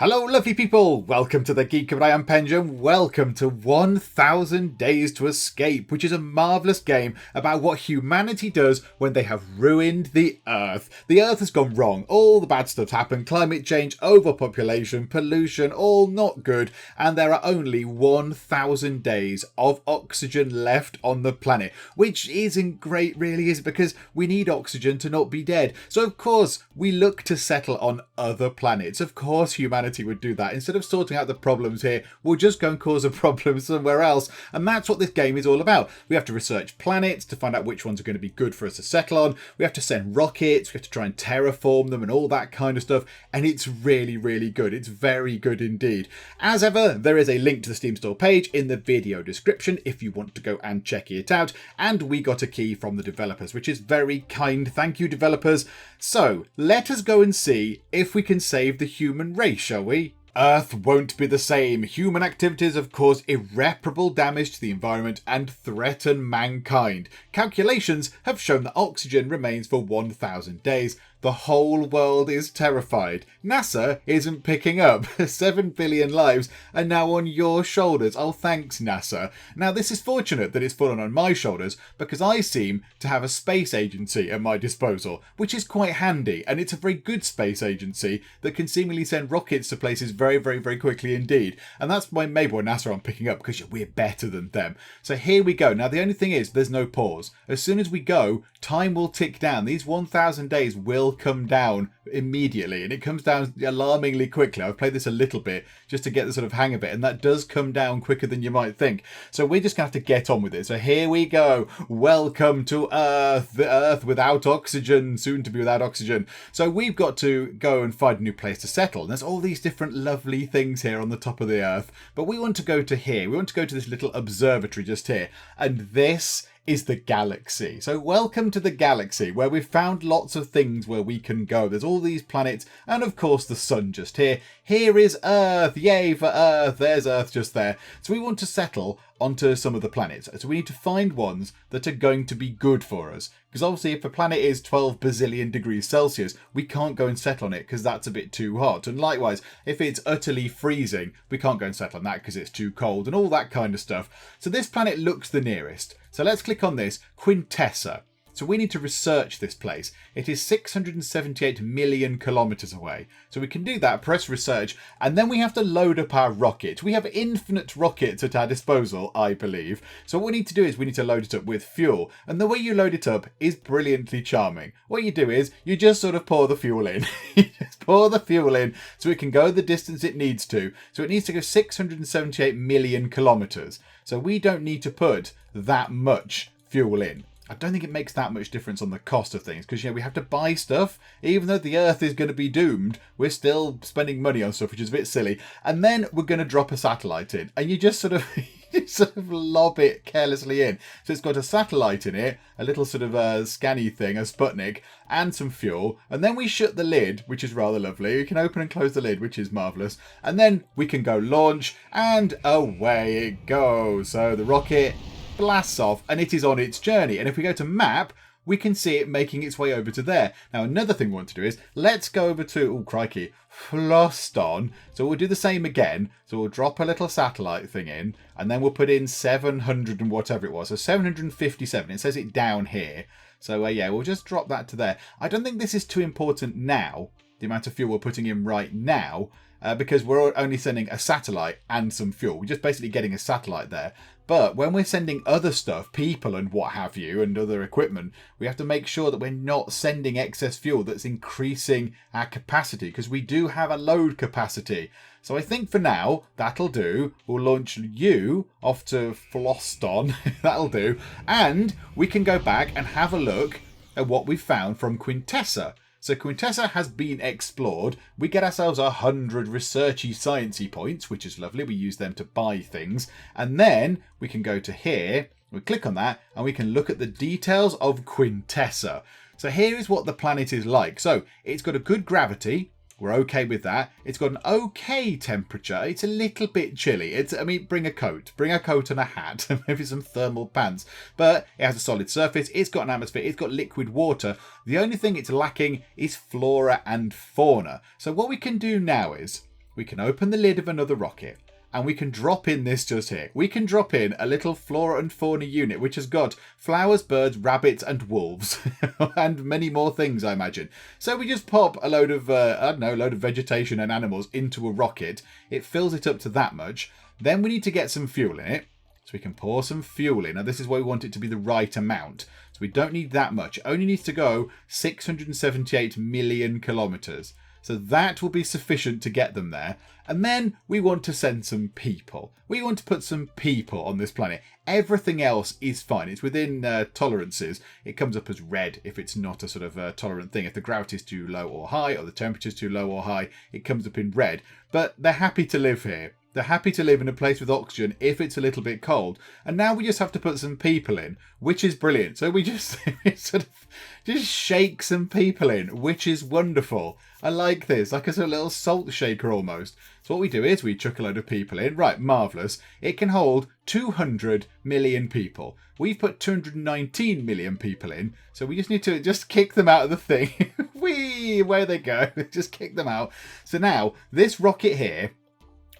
Hello lovely people, welcome to the Geek and I am Pendulum, welcome to 1000 Days to Escape, which is a marvellous game about what humanity does when they have ruined the Earth. The Earth has gone wrong, all the bad stuff's happened, climate change, overpopulation, pollution, all not good, and there are only 1000 days of oxygen left on the planet, which isn't great really, is it? Because we need oxygen to not be dead. So of course we look to settle on other planets. Of course humanity would do that. Instead of sorting out the problems here, we'll just go and cause a problem somewhere else. And that's what this game is all about. We have to research planets to find out which ones are going to be good for us to settle on. We have to send rockets. We have to try and terraform them and all that kind of stuff. And it's really, really good. It's very good indeed. As ever, there is a link to the Steam store page in the video description if you want to go and check it out. And we got a key from the developers, which is very kind. Thank you, developers. So let us go and see if we can save the human race, shall we? Earth won't be the same. Human activities have caused irreparable damage to the environment and threaten mankind. Calculations have shown that oxygen remains for 1000 days. The whole world is terrified. NASA isn't picking up. 7 billion lives are now on your shoulders. Oh, thanks, NASA. Now, this is fortunate that it's fallen on my shoulders because I seem to have a space agency at my disposal, which is quite handy. And it's a very good space agency that can seemingly send rockets to places very, very, very quickly indeed. And that's why maybe NASA aren't picking up, because we're better than them. So here we go. Now, the only thing is there's no pause. As soon as we go, time will tick down. These 1000 days will come down immediately, and it comes down alarmingly quickly. I've played this a little bit just to get the sort of hang of it, and that does come down quicker than you might think. So we're just gonna have to get on with it. So here we go. Welcome to Earth, the Earth without oxygen, soon to be without oxygen. So we've got to go and find a new place to settle. And there's all these different lovely things here on the top of the Earth, but we want to go to here. We want to go to this little observatory just here, and this is the galaxy. So welcome to the galaxy, where we've found lots of things where we can go. There's all these planets, and of course the sun just here. Here is Earth. Yay for Earth. There's Earth just there. So we want to settle onto some of the planets. So we need to find ones that are going to be good for us. Because obviously if a planet is 12 bazillion degrees Celsius, we can't go and settle on it because that's a bit too hot. And likewise, if it's utterly freezing, we can't go and settle on that because it's too cold and all that kind of stuff. So this planet looks the nearest. So let's click on this, Quintessa. So we need to research this place. It is 678 million kilometers away. So we can do that, press research, and then we have to load up our rocket. We have infinite rockets at our disposal, I believe. So what we need to do is we need to load it up with fuel. And the way you load it up is brilliantly charming. What you do is you just sort of pour the fuel in. You just pour the fuel in so it can go the distance it needs to. So it needs to go 678 million kilometers. So we don't need to put that much fuel in. I don't think it makes that much difference on the cost of things because, we have to buy stuff. Even though the Earth is going to be doomed, we're still spending money on stuff, which is a bit silly. And then we're going to drop a satellite in, and you just sort of lob it carelessly in. So it's got a satellite in it, a little sort of scanny thing, a Sputnik, and some fuel. And then we shut the lid, which is rather lovely. We can open and close the lid, which is marvellous. And then we can go launch, and away it goes. So the rocket blasts off and it is on its journey. And if we go to map, we can see it making its way over to there. Now, another thing we want to do is let's go over to, oh crikey, Floston. So we'll do the same again. So we'll drop a little satellite thing in, and then we'll put in 700 and whatever it was. So 757. It says it down here. So yeah, we'll just drop that to there. I don't think this is too important now, the amount of fuel we're putting in right now, because we're only sending a satellite and some fuel. We're just basically getting a satellite there. But when we're sending other stuff, people and what have you, and other equipment, we have to make sure that we're not sending excess fuel that's increasing our capacity, because we do have a load capacity. So I think for now, that'll do. We'll launch you off to Floston. That'll do. And we can go back and have a look at what we found from Quintessa. So Quintessa has been explored. We get ourselves 100 researchy sciencey points, which is lovely. We use them to buy things. And then we can go to here, we click on that, and we can look at the details of Quintessa. So here is what the planet is like. So it's got a good gravity. We're okay with that. It's got an okay temperature. It's a little bit chilly. Bring a coat and a hat, maybe some thermal pants. But it has a solid surface. It's got an atmosphere. It's got liquid water. The only thing it's lacking is flora and fauna. So what we can do now is we can open the lid of another rocket. And we can drop in this just here. We can drop in a little flora and fauna unit, which has got flowers, birds, rabbits, and wolves. And many more things, I imagine. So we just pop a load of, load of vegetation and animals into a rocket. It fills it up to that much. Then we need to get some fuel in it. So we can pour some fuel in. Now, this is why we want it to be the right amount. So we don't need that much. It only needs to go 678 million kilometers. So that will be sufficient to get them there. And then we want to send some people. We want to put some people on this planet. Everything else is fine. It's within tolerances. It comes up as red if it's not a sort of tolerant thing. If the gravity is too low or high, or the temperature is too low or high, it comes up in red. But they're happy to live here. They're happy to live in a place with oxygen if it's a little bit cold. And now we just have to put some people in, which is brilliant. So we just sort of just shake some people in, which is wonderful. I like this, like a sort of little salt shaker almost. So what we do is we chuck a load of people in. Right, marvellous. It can hold 200 million people. We've put 219 million people in. So we just need to just kick them out of the thing. Whee! Away they go. Just kick them out. So now, this rocket here,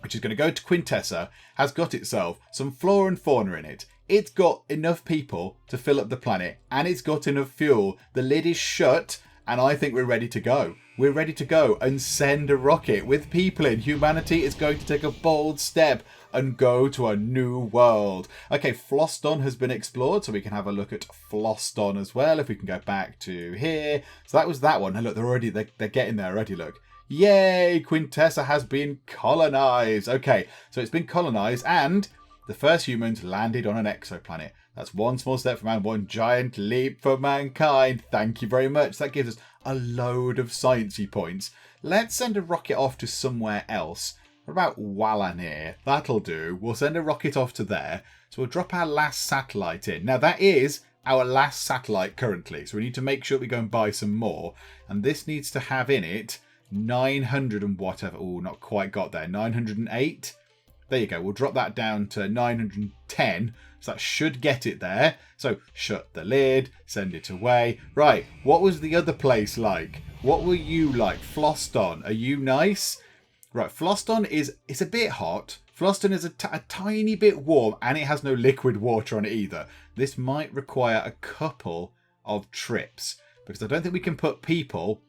which is going to go to Quintessa, has got itself some flora and fauna in it. It's got enough people to fill up the planet, and it's got enough fuel. The lid is shut, and I think we're ready to go. We're ready to go and send a rocket with people in. Humanity is going to take a bold step and go to a new world. Okay, Floston has been explored, so we can have a look at Floston as well. If we can go back to here. So that was that one. And look, they're getting there already, look. Yay, Quintessa has been colonized. Okay, so it's been colonized and the first humans landed on an exoplanet. That's one small step for man, one giant leap for mankind. Thank you very much. That gives us a load of sciencey points. Let's send a rocket off to somewhere else. What about Wallanir? That'll do. We'll send a rocket off to there. So we'll drop our last satellite in. Now that is our last satellite currently. So we need to make sure we go and buy some more. And this needs to have in it 900 and whatever. Oh, not quite got there. 908. There you go. We'll drop that down to 910. So that should get it there. So shut the lid, send it away. Right. What was the other place like? What were you like? Floston. Are you nice? Right. Floston it's a bit hot. Floston is a tiny bit warm, and it has no liquid water on it either. This might require a couple of trips because I don't think we can put people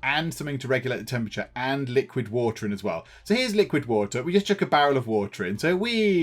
and something to regulate the temperature and liquid water in as well. So here's liquid water. We just chuck a barrel of water in. So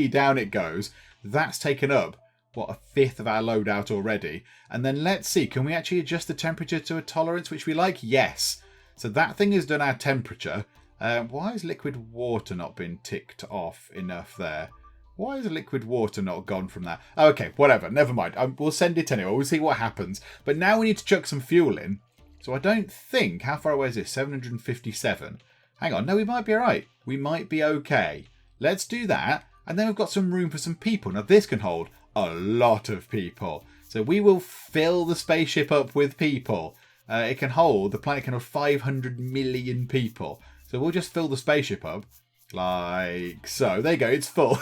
down it goes. That's taken up, what, a fifth of our loadout already. And then let's see, can we actually adjust the temperature to a tolerance which we like? Yes. So that thing has done our temperature. Why has liquid water not been ticked off enough there? Why has liquid water not gone from that? Oh, okay, whatever. Never mind. We'll send it anyway. We'll see what happens. But now we need to chuck some fuel in. So I don't think... How far away is this? 757. Hang on. No, we might be all right. We might be okay. Let's do that. And then we've got some room for some people. Now, this can hold a lot of people. So we will fill the spaceship up with people. The planet can hold 500 million people. So we'll just fill the spaceship up like so. There you go. It's full.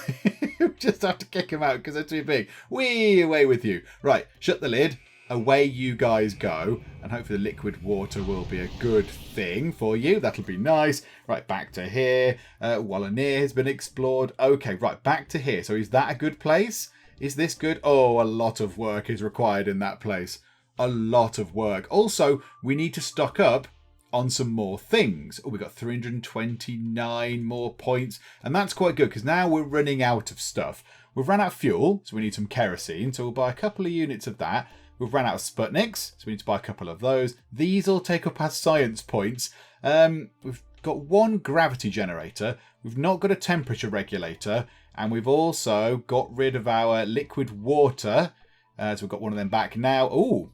Just have to kick them out because they're too big. Whee! Away with you. Right. Shut the lid. Away you guys go, and hopefully the liquid water will be a good thing for you. That'll be nice. Right, back to here. Wallanir has been explored. Okay, right, back to here. So is that a good place? Is this good? Oh, a lot of work is required in that place. A lot of work. Also, we need to stock up on some more things. Oh, we've got 329 more points, and that's quite good because now we're running out of stuff. We've run out of fuel, so we need some kerosene, so we'll buy a couple of units of that. We've run out of Sputniks, so we need to buy a couple of those. These all take up our science points. We've got one gravity generator. We've not got a temperature regulator. And we've also got rid of our liquid water. So we've got one of them back now. Ooh,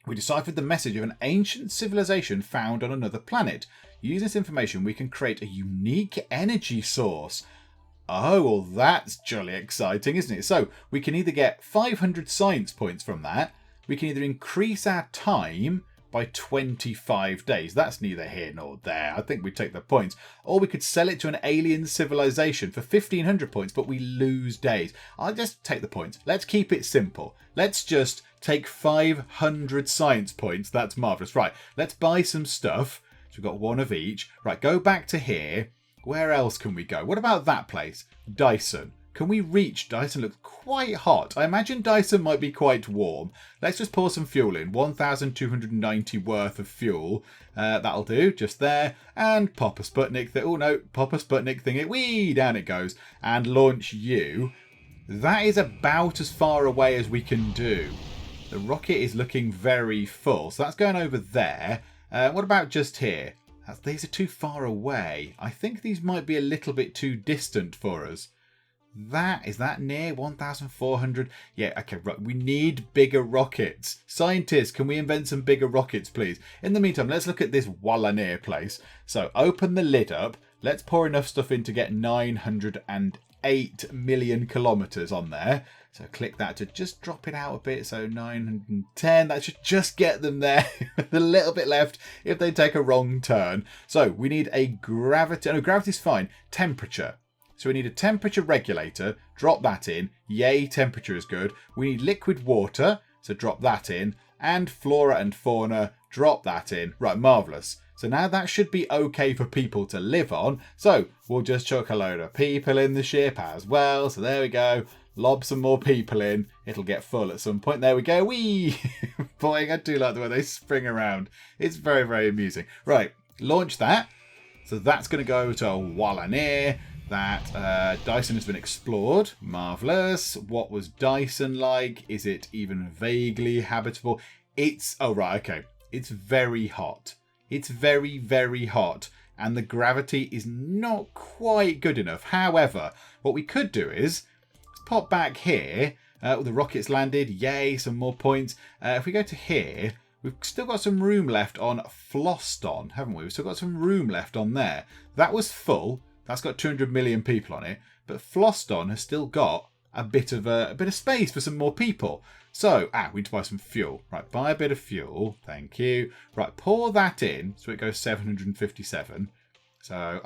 we deciphered the message of an ancient civilization found on another planet. Using this information, we can create a unique energy source. Oh, well, that's jolly exciting, isn't it? So we can either get 500 science points from that. We can either increase our time by 25 days. That's neither here nor there. I think we take the points. Or we could sell it to an alien civilization for 1,500 points, but we lose days. I'll just take the points. Let's keep it simple. Let's just take 500 science points. That's marvellous. Right, let's buy some stuff. So we've got one of each. Right, go back to here. Where else can we go? What about that place? Dyson. Can we reach? Dyson looks quite hot. I imagine Dyson might be quite warm. Let's just pour some fuel in. 1,290 worth of fuel. That'll do, just there. And pop a Sputnik thing. Oh no, pop a Sputnik thing. Whee, down it goes. And launch you. That is about as far away as we can do. The rocket is looking very full. So that's going over there. What about just here? These are too far away. I think these might be a little bit too distant for us. Is that near 1,400? Yeah, okay, right. We need bigger rockets. Scientists, can we invent some bigger rockets, please? In the meantime, let's look at this Walloneer place. So open the lid up. Let's pour enough stuff in to get 908 million kilometers on there. So click that to just drop it out a bit. So 910, that should just get them there. With a little bit left if they take a wrong turn. So we need a gravity. No, gravity's fine. Temperature. So we need a temperature regulator, drop that in. Yay, temperature is good. We need liquid water, so drop that in. And flora and fauna, drop that in. Right, marvellous. So now that should be okay for people to live on. So we'll just chuck a load of people in the ship as well. So there we go. Lob some more people in. It'll get full at some point. There we go. Whee! Boy, I do like the way they spring around. It's very, very amusing. Right, launch that. So that's going to go to Walloneer. That Dyson has been explored. Marvellous. What was Dyson like? Is it even vaguely habitable? Oh, right, okay. It's very hot. It's very, very hot. And the gravity is not quite good enough. However, what we could do is let's pop back here. The rocket's landed. Yay, some more points. If we go to here, we've still got some room left on Floston, haven't we? We've still got some room left on there. That was full. That's got 200 million people on it, but Floston has still got a bit of space for some more people. So, we need to buy some fuel. Right, buy a bit of fuel. Thank you. Right, pour that in so it goes 757. So,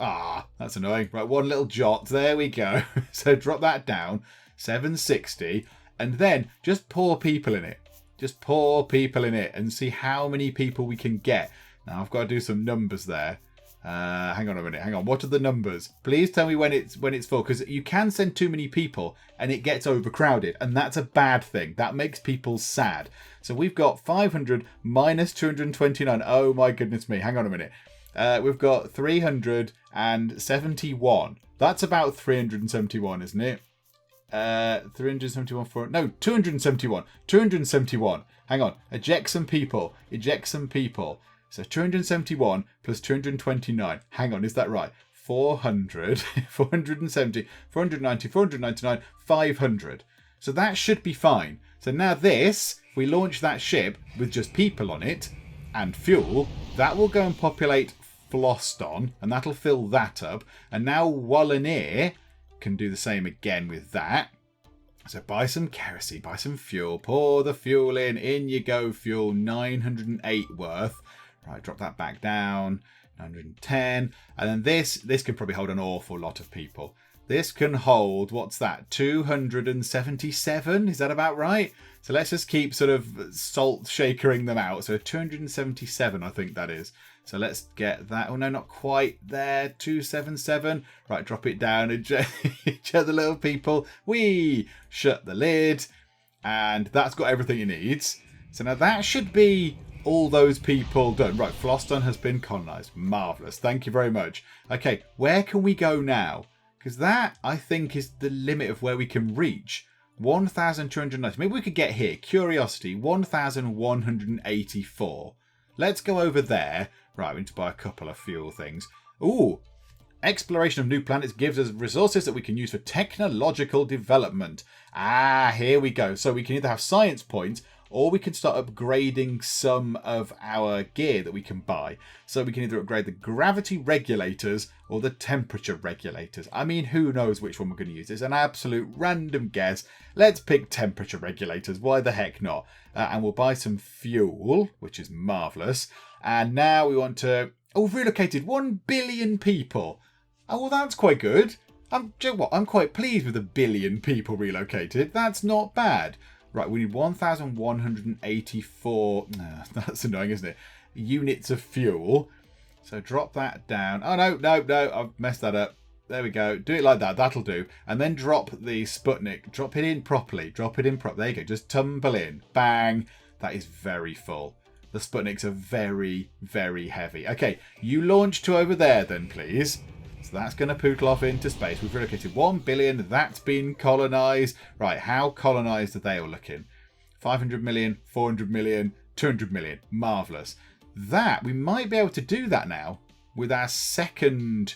that's annoying. Right, one little jot. There we go. So drop that down. 760, and then just pour people in it. Just pour people in it and see how many people we can get. Now I've got to do some numbers there. Hang on a minute. Hang on. What are the numbers? Please tell me when it's full, because you can send too many people and it gets overcrowded, and that's a bad thing. That makes people sad. So we've got 500 minus 229. Oh my goodness me. Hang on a minute. We've got 371. That's about 371, isn't it? 371 for 271. 271. Hang on. Eject some people. Eject some people. So 271 plus 229. Hang on, is that right? 400, 470, 490, 499, 500. So that should be fine. So now this, if we launch that ship with just people on it and fuel, that will go and populate Floston, and that'll fill that up. And now Walloneer can do the same again with that. So buy some kerosene, buy some fuel, pour the fuel in you go, fuel, 908 worth. Right, drop that back down, 910. And then this can probably hold an awful lot of people. This can hold, what's that, 277? Is that about right? So let's just keep sort of salt shakering them out. So 277, I think that is. So let's get that. Oh, no, not quite there. 277. Right, drop it down. Eject the little people. Whee! Shut the lid. And that's got everything it needs. So now that should be all those people done. Right, Floston has been colonised. Marvellous. Thank you very much. Okay, where can we go now? Because that, I think, is the limit of where we can reach. 1,290. Maybe we could get here. Curiosity, 1,184. Let's go over there. Right, we need to buy a couple of fuel things. Ooh, exploration of new planets gives us resources that we can use for technological development. Here we go. So we can either have science points, or we can start upgrading some of our gear that we can buy. So we can either upgrade the gravity regulators or the temperature regulators. I mean, who knows which one we're going to use? It's an absolute random guess. Let's pick temperature regulators. Why the heck not? And we'll buy some fuel, which is marvellous. And now we want to... Oh, we've relocated 1 billion people. Oh, well, that's quite good. I'm quite pleased with 1 billion people relocated. That's not bad. Right, we need 1,184... that's annoying, isn't it? Units of fuel. So drop that down. Oh, no, no, no. I've messed that up. There we go. Do it like that. That'll do. And then drop the Sputnik. Drop it in properly. Drop it in properly. There you go. Just tumble in. Bang. That is very full. The Sputniks are very, very heavy. Okay, you launch to over there then, please. So that's going to poodle off into space. We've relocated 1 billion. That's been colonised. Right, how colonised are they all looking? 500 million, 400 million, 200 million. Marvellous. That, we might be able to do that now with our second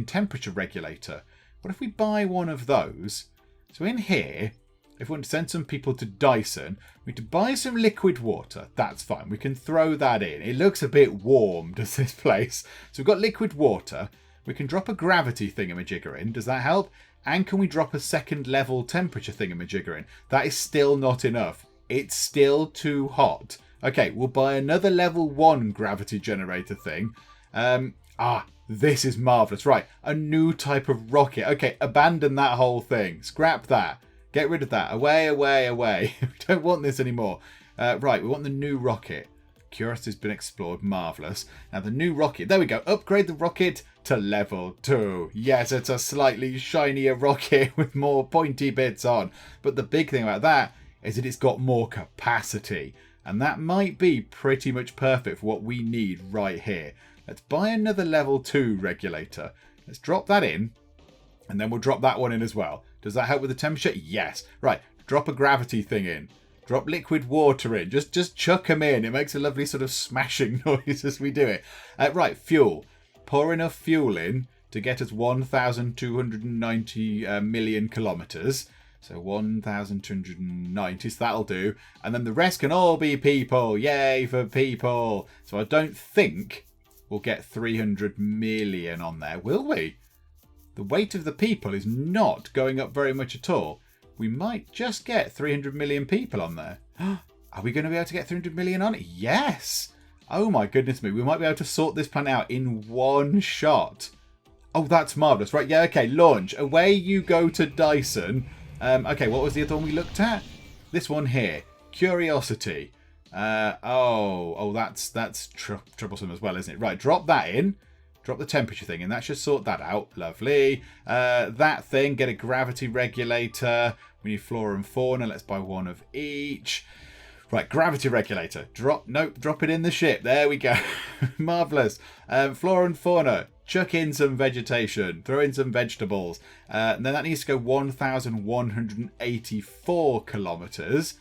temperature regulator. What if we buy one of those? So in here, if we want to send some people to Dyson, we need to buy some liquid water. That's fine. We can throw that in. It looks a bit warm, does this place? So we've got liquid water. We can drop a gravity thingamajigger in. Does that help? And can we drop a second level temperature thingamajigger in? That is still not enough. It's still too hot. Okay, we'll buy another level 1 gravity generator thing. This is marvellous. Right, a new type of rocket. Okay, abandon that whole thing. Scrap that. Get rid of that. Away, away, away. We don't want this anymore. Right, we want the new rocket. Curiosity has been explored. Marvellous. Now the new rocket. There we go. Upgrade the rocket to level 2. Yes, it's a slightly shinier rocket with more pointy bits on. But the big thing about that is that it's got more capacity. And that might be pretty much perfect for what we need right here. Let's buy another level 2 regulator. Let's drop that in. And then we'll drop that one in as well. Does that help with the temperature? Yes. Right. Drop a gravity thing in. Drop liquid water in. Just chuck them in. It makes a lovely sort of smashing noise as we do it. Right. Fuel. Pour enough fuel in to get us 1,290 million kilometres. So 1,290. So that'll do. And then the rest can all be people. Yay for people. So I don't think we'll get 300 million on there. Will we? The weight of the people is not going up very much at all. We might just get 300 million people on there. Are we going to be able to get 300 million on it? Yes. Oh my goodness me. We might be able to sort this planet out in one shot. Oh, that's marvellous. Right, yeah, okay, launch. Away you go to Dyson. Okay, what was the other one we looked at? This one here. Curiosity. That's troublesome as well, isn't it? Right, drop that in. Drop the temperature thing in. That should sort that out. Lovely. That thing, get a gravity regulator. We need flora and fauna. Let's buy one of each. Right, gravity regulator. Drop it in the ship. There we go. Marvellous. Flora and fauna. Chuck in some vegetation. Throw in some vegetables. And then that needs to go 1,184 kilometres.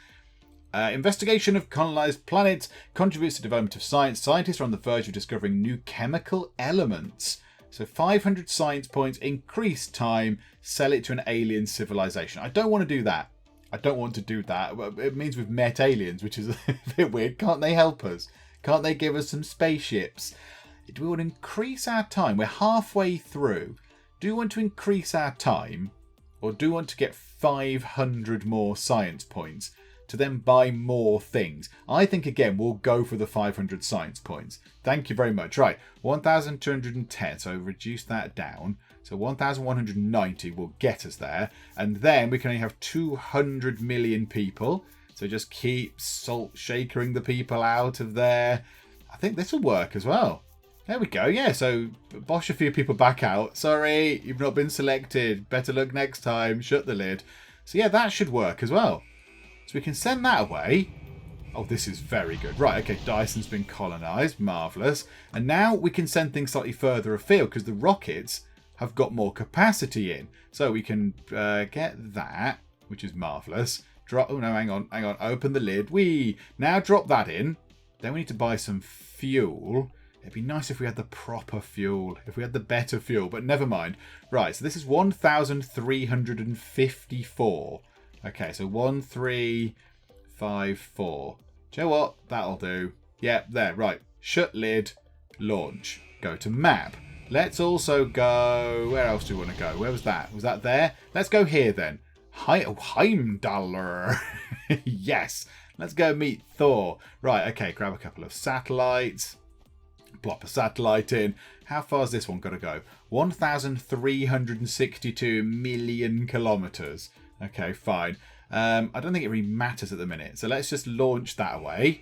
Investigation of colonized planets contributes to development of science. Scientists are on the verge of discovering new chemical elements. So 500 science points, increase time, sell it to an alien civilization. I don't want to do that. It means we've met aliens, which is a bit weird. Can't they help us? Can't they give us some spaceships? Do we want to increase our time? We're halfway through. Do we want to increase our time? Or do we want to get 500 more science points to then buy more things? I think, again, we'll go for the 500 science points. Thank you very much. Right, 1,210. So reduce that down. So 1,190 will get us there. And then we can only have 200 million people. So just keep salt shakering the people out of there. I think this will work as well. There we go. Yeah, so bosh a few people back out. Sorry, you've not been selected. Better luck next time. Shut the lid. So yeah, that should work as well. So we can send that away. Oh, this is very good. Right, okay, Dyson's been colonised. Marvellous. And now we can send things slightly further afield because the rockets have got more capacity in. So we can get that, which is marvellous. Drop. Oh, no, hang on. Open the lid. Now drop that in. Then we need to buy some fuel. It'd be nice if we had the proper fuel, if we had the better fuel, but never mind. Right, so this is 1,354. Okay, so 1,354. Do you know what? That'll do. Yep, there, right. Shut lid, launch. Go to map. Let's also go... Where else do we want to go? Where was that? Was that there? Let's go here then. Heimdallr. Yes. Let's go meet Thor. Right, okay, grab a couple of satellites. Plop a satellite in. How far has this one got to go? 1,362 million kilometres. Okay, fine. I don't think it really matters at the minute. So let's just launch that away.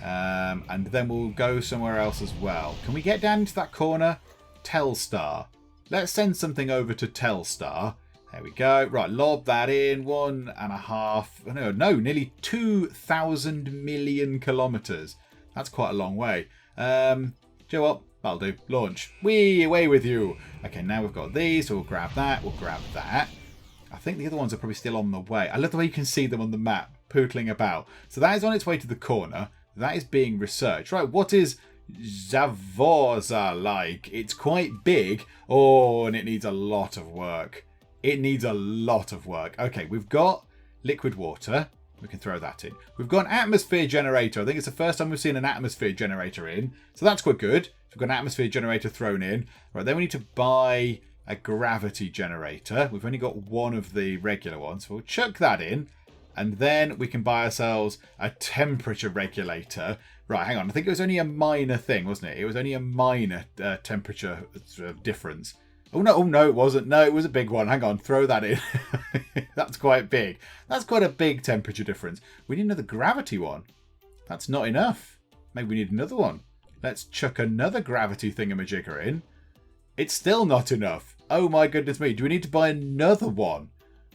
And then we'll go somewhere else as well. Can we get down into that corner? Telstar. Let's send something over to Telstar. There we go. Right, lob that in. 1.5. No, nearly 2,000 million kilometres. That's quite a long way. Do you know what? That'll do. Launch. Whee, away with you. Okay, now we've got these. So we'll grab that. We'll grab that. I think the other ones are probably still on the way. I love the way you can see them on the map, pootling about. So that is on its way to the corner. That is being researched. Right, what is Zavorza like? It's quite big. Oh, and it needs a lot of work. It needs a lot of work. Okay, we've got liquid water. We can throw that in. We've got an atmosphere generator. I think it's the first time we've seen an atmosphere generator in. So that's quite good. We've got an atmosphere generator thrown in. Right, then we need to buy a gravity generator. We've only got one of the regular ones. So we'll chuck that in. And then we can buy ourselves a temperature regulator. Right, hang on. I think it was only a minor thing, wasn't it? It was only a minor temperature difference. Oh, no, it wasn't. No, it was a big one. Hang on, throw that in. That's quite big. That's quite a big temperature difference. We need another gravity one. That's not enough. Maybe we need another one. Let's chuck another gravity thingamajigger in. It's still not enough. Oh my goodness me. Do we need to buy another one?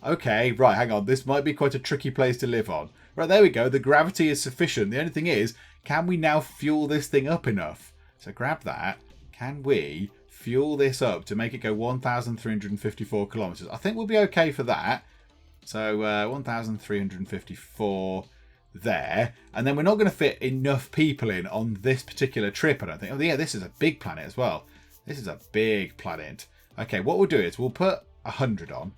Okay, right, hang on. This might be quite a tricky place to live on. Right, there we go. The gravity is sufficient. The only thing is, can we now fuel this thing up enough? So grab that. Can we fuel this up to make it go 1,354 kilometres? I think we'll be okay for that. So 1,354 there. And then we're not going to fit enough people in on this particular trip, I don't think. Oh, yeah, this is a big planet as well. This is a big planet. Okay, what we'll do is we'll put 100 on.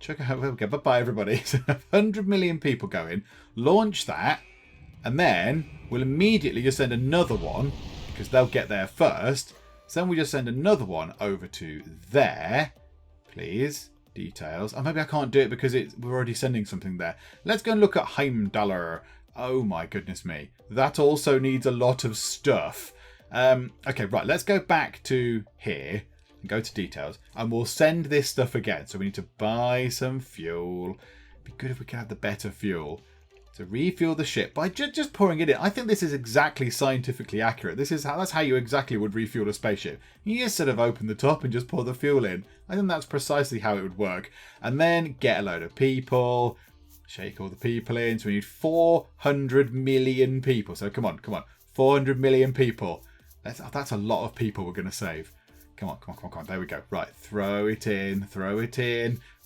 Okay, bye-bye, everybody. So 100 million people going. Launch that. And then we'll immediately just send another one, because they'll get there first. So then we just send another one over to there. Please. Details. Oh, maybe I can't do it because we're already sending something there. Let's go and look at Heimdallr. Oh, my goodness me. That also needs a lot of stuff. Okay, right. Let's go back to here. Go to details, and we'll send this stuff again. So we need to buy some fuel. It'd be good if we could have the better fuel. To refuel the ship by just pouring it in. I think this is exactly scientifically accurate. That's how you exactly would refuel a spaceship. You just sort of open the top and just pour the fuel in. I think that's precisely how it would work. And then get a load of people. Shake all the people in. So we need 400 million people. So come on. 400 million people. That's a lot of people we're going to save. Come on. There we go. Right, throw it in.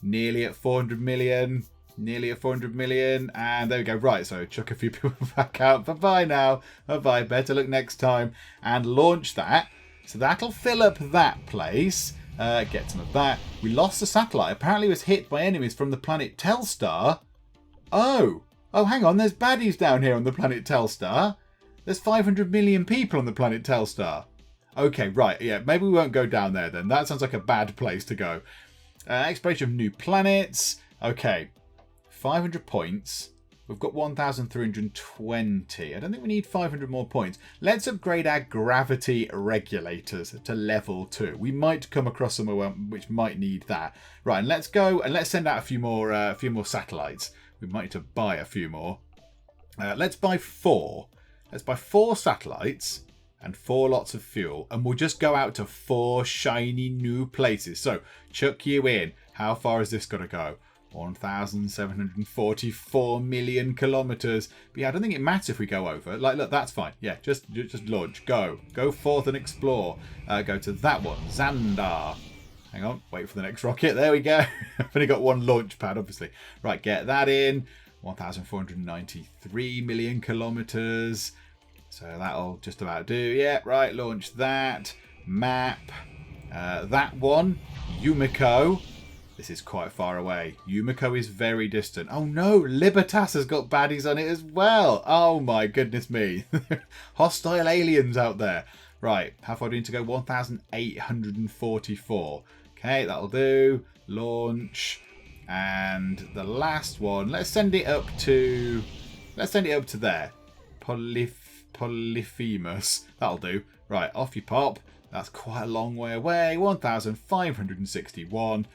Nearly at 400 million. And there we go. Right, so chuck a few people back out. Bye-bye now. Bye-bye. Better luck next time. And launch that. So that'll fill up that place. Get some of that. We lost the satellite. Apparently it was hit by enemies from the planet Telstar. Oh, hang on. There's baddies down here on the planet Telstar. There's 500 million people on the planet Telstar. Okay, right, yeah, maybe we won't go down there then. That sounds like a bad place to go. Exploration of new planets. Okay, 500 points. We've got 1,320. I don't think we need 500 more points. Let's upgrade our gravity regulators to level 2. We might come across somewhere which might need that. Right, and let's go and let's send out a few more satellites. We might need to buy a few more. Let's buy 4. Let's buy 4 satellites. And 4 lots of fuel, and we'll just go out to 4 shiny new places. So, chuck you in. How far is this got to go? 1,744 million kilometres. But yeah, I don't think it matters if we go over. Like, look, that's fine. Yeah, just launch. Go forth and explore. Go to that one, Xandar. Hang on, wait for the next rocket. There we go. I've only got one launch pad, obviously. Right, get that in. 1,493 million kilometres. So that'll just about do. Yeah, right, launch that. Map. That one. Yumiko. This is quite far away. Yumiko is very distant. Oh no, Libertas has got baddies on it as well. Oh my goodness me. Hostile aliens out there. Right, how far do we need to go? 1,844. Okay, that'll do. Launch. And the last one. Let's send it up to there. Polyphemus. That'll do. Right, off you pop. That's quite a long way away. 1,561.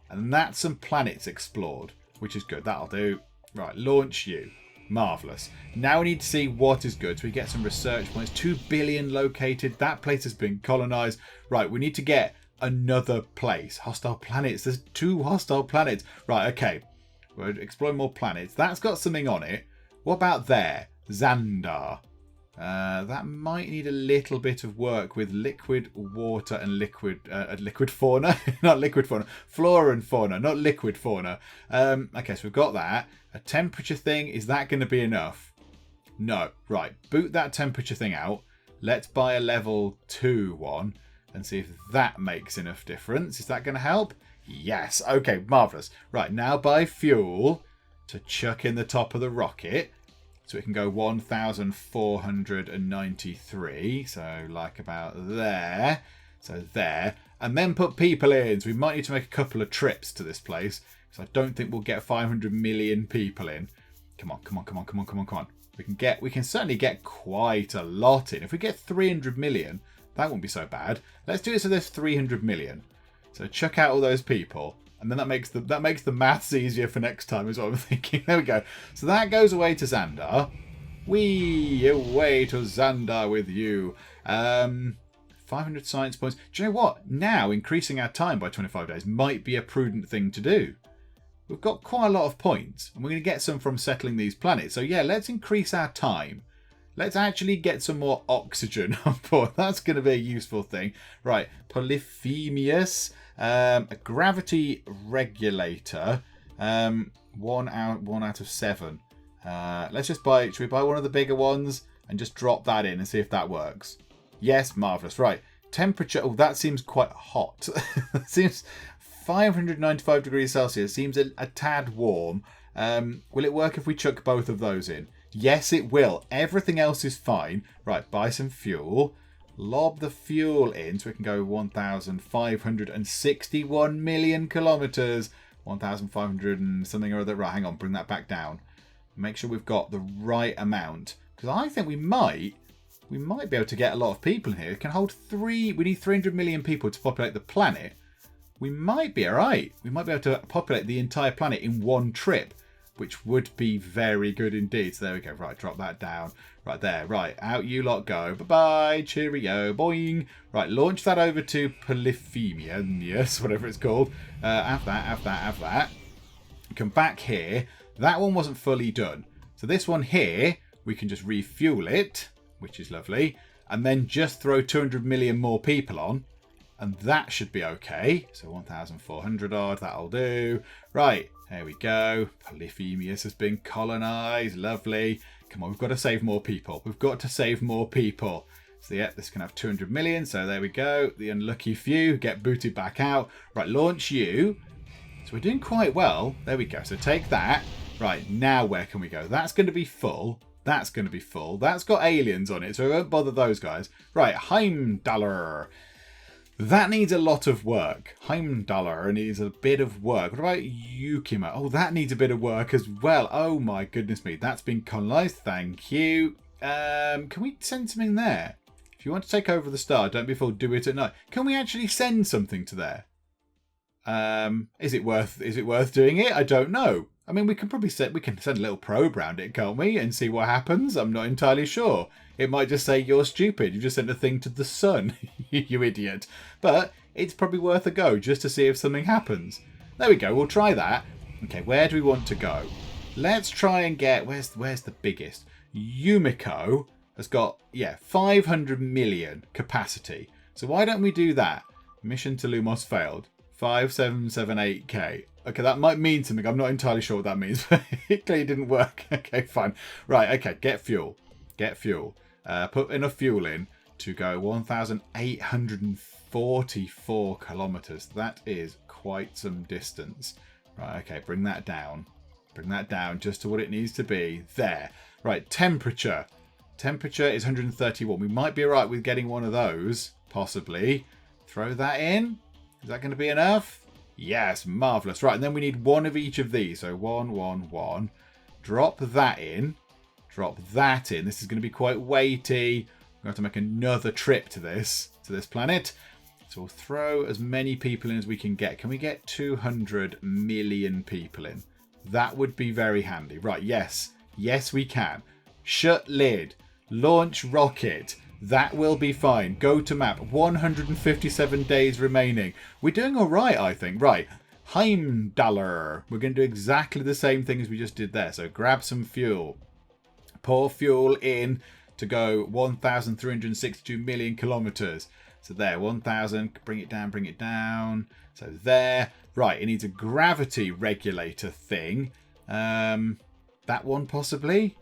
And that's some planets explored, which is good. That'll do. Right, launch you. Marvellous. Now we need to see what is good. So we get some research points. 2 billion located. That place has been colonised. Right, we need to get another place. Hostile planets. There's 2 hostile planets. Right, okay. We're exploring more planets. That's got something on it. What about there? Xandar. That might need a little bit of work with liquid water and liquid fauna. Not liquid fauna. Flora and fauna, not liquid fauna. Okay, so we've got that. A temperature thing. Is that going to be enough? No. Right. Boot that temperature thing out. Let's buy a level 2 one and see if that makes enough difference. Is that going to help? Yes. Okay, marvellous. Right, now buy fuel to chuck in the top of the rocket. So it can go 1,493. So like about there. So there. And then put people in. So we might need to make a couple of trips to this place. Because I don't think we'll get 500 million people in. Come on, come on, come on, come on, come on, come on. We can certainly get quite a lot in. If we get 300 million, that won't be so bad. Let's do it so there's 300 million. So chuck out all those people. And then that makes the maths easier for next time is what I'm thinking. There we go. So that goes away to Xandar. Wee away to Xandar with you. 500 science points. Do you know what? Now increasing our time by 25 days might be a prudent thing to do. We've got quite a lot of points. And we're going to get some from settling these planets. So yeah, let's increase our time. Let's actually get some more oxygen on board. That's going to be a useful thing. Right. Polyphemus. A gravity regulator. 1 out of 7. Let's just buy. Should we buy one of the bigger ones and just drop that in and see if that works? Yes, marvelous. Right, temperature. Oh, that seems quite hot. It seems 595 degrees Celsius. Seems a tad warm. Will it work if we chuck both of those in? Yes, it will. Everything else is fine. Right, buy some fuel. Lob the fuel in so we can go 1,561 million kilometres. 1,500 and something or other. Right, hang on, bring that back down. Make sure we've got the right amount. Because I think we might be able to get a lot of people in here. It can hold we need 300 million people to populate the planet. We might be alright. We might be able to populate the entire planet in one trip, which would be very good indeed. So there we go. Right, drop that down. Right there. Right, out you lot go. Bye-bye. Cheerio. Boing. Right, launch that over to Polyphemia. Yes, whatever it's called. Have that. Come back here. That one wasn't fully done. So this one here, we can just refuel it, which is lovely. And then just throw 200 million more people on. And that should be okay. So 1,400 odd, that'll do. Right, there we go. Polyphemus has been colonised. Lovely. Come on, we've got to save more people. We've got to save more people. So yeah, this can have 200 million. So there we go. The unlucky few get booted back out. Right, launch you. So we're doing quite well. There we go. So take that. Right, now where can we go? That's going to be full. That's going to be full. That's got aliens on it, so we won't bother those guys. Right, Heimdallr. That needs a lot of work. Heimdallr needs a bit of work. What about Yukima? Oh, that needs a bit of work as well. Oh my goodness me. That's been colonised. Thank you. Can we send something there? If you want to take over the star, don't be fooled. Do it at night. Can we actually send something to there? Is it worth doing it? I don't know. I mean, we can send a little probe around it, can't we? And see what happens. I'm not entirely sure. It might just say you're stupid. You just sent a thing to the sun, you idiot. But it's probably worth a go just to see if something happens. There we go. We'll try that. Okay, where do we want to go? Let's try and get... Where's the biggest? Yumiko has got, 500 million capacity. So why don't we do that? Mission to Lumos failed. 5778k. Okay, that might mean something. I'm not entirely sure what that means, but it clearly didn't work. Okay, fine. Right, okay, get fuel. Get fuel. Put enough fuel in to go 1,844 kilometres. That is quite some distance. Right, okay, bring that down. Bring that down just to what it needs to be. There. Right, temperature. Temperature is 131. We might be alright with getting one of those, possibly. Throw that in. Is that going to be enough? Yes, marvellous. Right, and then we need one of each of these. So 1, 1, 1. Drop that in. Drop that in. This is going to be quite weighty. We're going to have to make another trip to this planet. So we'll throw as many people in as we can get. Can we get 200 million people in? That would be very handy. Right, yes. Yes, we can. Shut lid. Launch rocket. That will be fine. Go to map. 157 days remaining. We're doing all right, I think. Right. Heimdallr. We're going to do exactly the same thing as we just did there. So grab some fuel. Pour fuel in to go 1,362 million kilometers. So there, 1,000. Bring it down, bring it down. So there. Right, it needs a gravity regulator thing. That one possibly.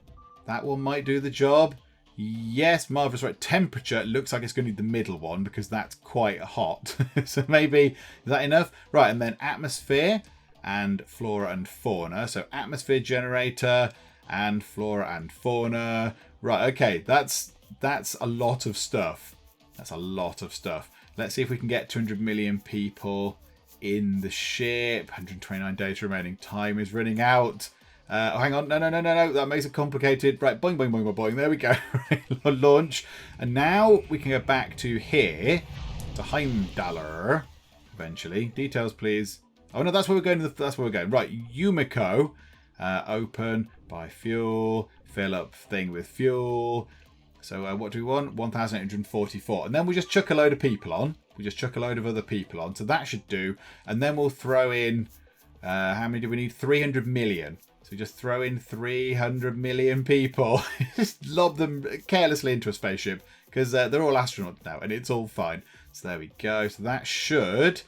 That one might do the job. Yes, marvellous. Right, temperature. It looks like it's going to need the middle one because that's quite hot. So maybe, is that enough? Right, and then atmosphere and flora and fauna. So atmosphere generator and flora and fauna. Right, okay, that's a lot of stuff. That's a lot of stuff. Let's see if we can get 200 million people in the ship. 129 days remaining. Time is running out. Oh, hang on. No. That makes it complicated. Right, boing, boing, boing, boing, boing. There we go. Launch. And now we can go back to here. To Heimdallr. Eventually. Details, please. Oh, no, that's where we're going. That's where we're going. Right, Yumiko. Open. Buy fuel. Fill up thing with fuel. So what do we want? 1,844. And then we just chuck a load of people on. We just chuck a load of other people on. So that should do. And then we'll throw in... how many do we need? 300 million. So we just throw in 300 million people. Just lob them carelessly into a spaceship. Because they're all astronauts now. And it's all fine. So there we go. So that should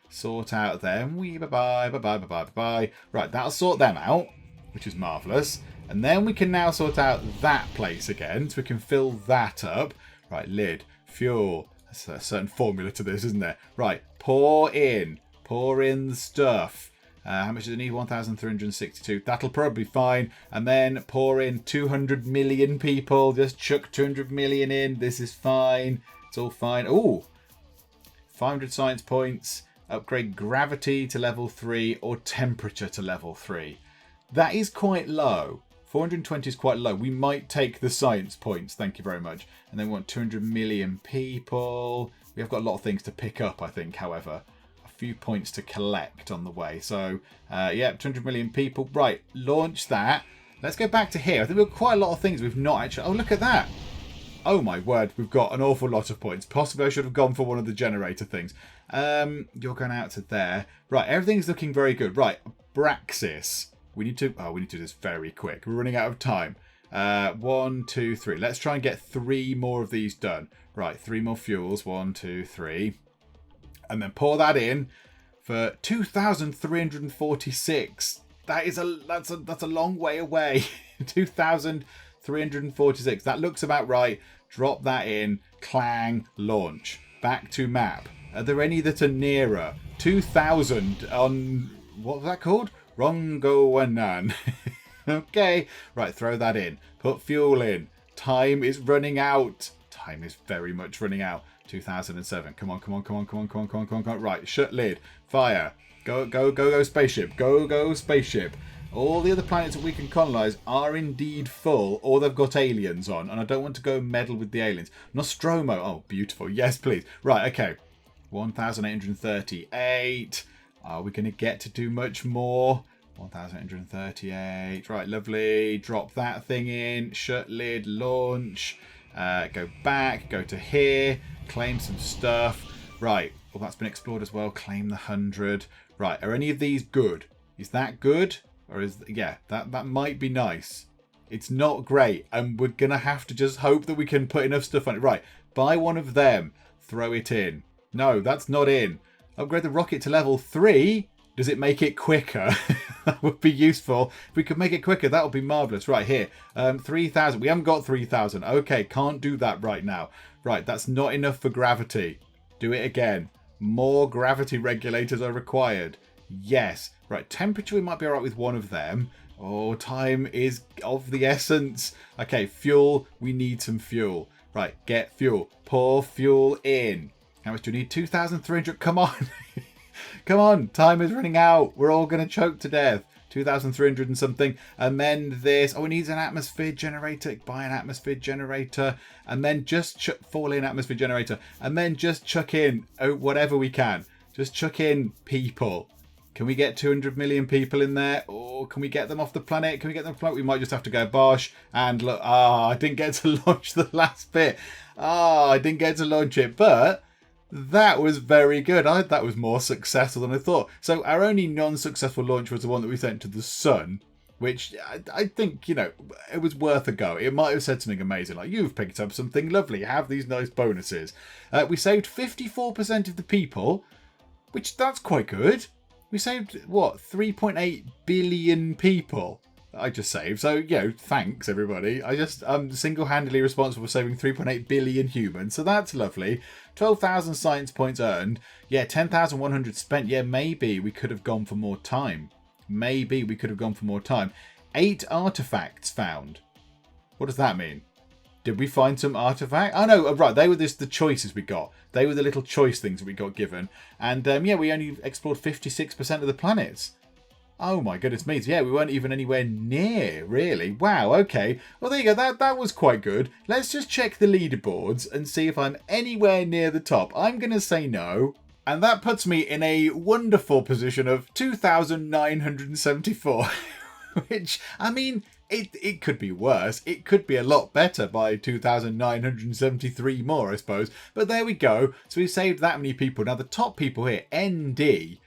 sort out them. Bye-bye. Right, that'll sort them out. Which is marvellous. And then we can now sort out that place again. So we can fill that up. Right, lid, fuel. There's a certain formula to this, isn't there? Right, pour in the stuff. How much does it need? 1,362. That'll probably be fine. And then pour in 200 million people. Just chuck 200 million in. This is fine. It's all fine. Ooh, 500 science points. Upgrade gravity to level 3 or temperature to level 3. That is quite low. 420 is quite low. We might take the science points. Thank you very much. And then we want 200 million people. We have got a lot of things to pick up, I think, however. A few points to collect on the way. So, yeah, 200 million people. Right, launch that. Let's go back to here. I think we've got quite a lot of things we've not actually... Oh, look at that. Oh, my word. We've got an awful lot of points. Possibly I should have gone for one of the generator things. You're going out to there. Right, everything's looking very good. Right, Braxis. We need to do this very quick. We're running out of time. 1, 2, 3. Let's try and get 3 more of these done. Right, 3 more fuels. 1, 2, 3. And then pour that in for 2,346. That's a long way away. 2,346. That looks about right. Drop that in. Clang. Launch. Back to map. Are there any that are nearer? 2,000 on... What was that called? Rongowanan. Okay. Right, throw that in. Put fuel in. Time is running out. Time is very much running out. 2007. Come on. Right, shut lid. Fire. Go spaceship. Go spaceship. All the other planets that we can colonise are indeed full, or they've got aliens on, and I don't want to go meddle with the aliens. Nostromo. Oh, beautiful. Yes, please. Right, okay. 1,838. Are we going to get to do much more? 1,838. Right, lovely. Drop that thing in. Shut lid. Launch. Go back. Go to here. Claim some stuff. Right. Well, that's been explored as well. Claim the 100. Right. Are any of these good? Is that good? Or is... Yeah, that might be nice. It's not great. And we're going to have to just hope that we can put enough stuff on it. Right. Buy one of them. Throw it in. No, that's not in. Upgrade the rocket to level 3. Does it make it quicker? That would be useful. If we could make it quicker, that would be marvellous. Right, here. 3,000. We haven't got 3,000. Okay, can't do that right now. Right, that's not enough for gravity. Do it again. More gravity regulators are required. Yes. Right, temperature, we might be all right with one of them. Oh, time is of the essence. Okay, fuel. We need some fuel. Right, get fuel. Pour fuel in. How much do we need? 2,300. Come on. Come on. Time is running out. We're all going to choke to death. 2,300 and something. And then this. Oh, it needs an atmosphere generator. Buy an atmosphere generator. And then just fall in atmosphere generator. And then just chuck in whatever we can. Just chuck in people. Can we get 200 million people in there? Oh, or can we get them off the planet? Can we get them off the planet? We might just have to go bosh. And look, I didn't get to launch the last bit. I didn't get to launch it, but that was very good. That was more successful than I thought. So our only non-successful launch was the one that we sent to the sun, which I think, you know, it was worth a go. It might have said something amazing, like, you've picked up something lovely, have these nice bonuses. We saved 54% of the people, which that's quite good. We saved, what, 3.8 billion people I just saved. So, you know, thanks, everybody. I'm single-handedly responsible for saving 3.8 billion humans, so that's lovely. 12,000 science points earned. Yeah, 10,100 spent. Yeah, maybe we could have gone for more time. 8 artifacts found. What does that mean? Did we find some artifact? Oh no, right, they were the choices we got. They were the little choice things that we got given. And yeah, we only explored 56% of the planets. Oh my goodness me. Yeah, we weren't even anywhere near, really. Wow, okay. Well, there you go. That was quite good. Let's just check the leaderboards and see if I'm anywhere near the top. I'm going to say no. And that puts me in a wonderful position of 2,974. Which, I mean, it could be worse. It could be a lot better by 2,973 more, I suppose. But there we go. So we saved that many people. Now, the top people here, ND,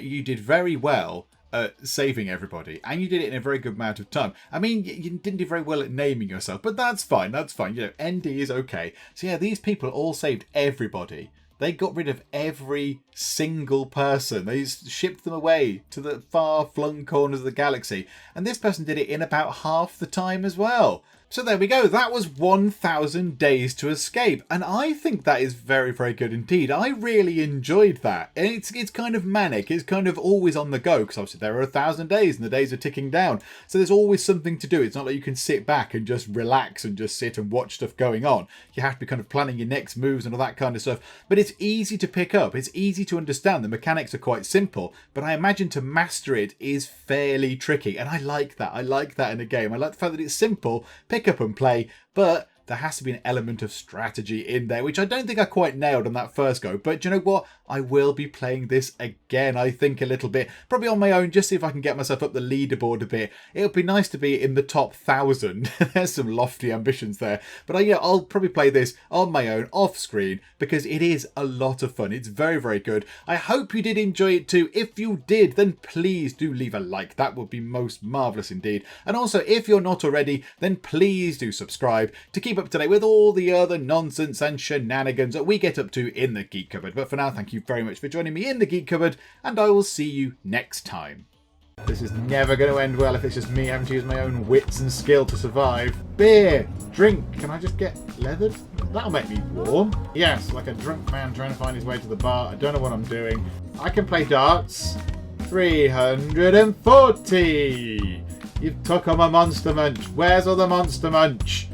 you did very well at saving everybody. And you did it in a very good amount of time. I mean, you didn't do very well at naming yourself, but that's fine. That's fine. You know, ND is okay. So yeah, these people all saved everybody. They got rid of every single person. They shipped them away to the far-flung corners of the galaxy. And this person did it in about half the time as well. So there we go. That was 1,000 Days to Escape. And I think that is very, very good indeed. I really enjoyed that. And it's kind of manic. It's kind of always on the go. Because obviously there are 1,000 days and the days are ticking down. So there's always something to do. It's not like you can sit back and just relax and just sit and watch stuff going on. You have to be kind of planning your next moves and all that kind of stuff. But it's easy to pick up. It's easy to understand. The mechanics are quite simple. But I imagine to master it is fairly tricky. And I like that. I like that in a game. I like the fact that it's simple. Pick up and play, but there has to be an element of strategy in there, which I don't think I quite nailed on that first go. But do you know what? I will be playing this again, I think, a little bit. Probably on my own, just see if I can get myself up the leaderboard a bit. It would be nice to be in the top 1,000. There's some lofty ambitions there. But yeah, I'll probably play this on my own, off screen, because it is a lot of fun. It's very, very good. I hope you did enjoy it too. If you did, then please do leave a like. That would be most marvellous indeed. And also, if you're not already, then please do subscribe to keep up to date with all the other nonsense and shenanigans that we get up to in the Geek Cupboard. But for now, thank you very much for joining me in the Geek Cupboard, and I will see you next time. This is never going to end well if it's just me having to use my own wits and skill to survive. Beer! Drink! Can I just get leathered? That'll make me warm. Yes, like a drunk man trying to find his way to the bar. I don't know what I'm doing. I can play darts. 340! You've took on my monster munch. Where's all the monster munch?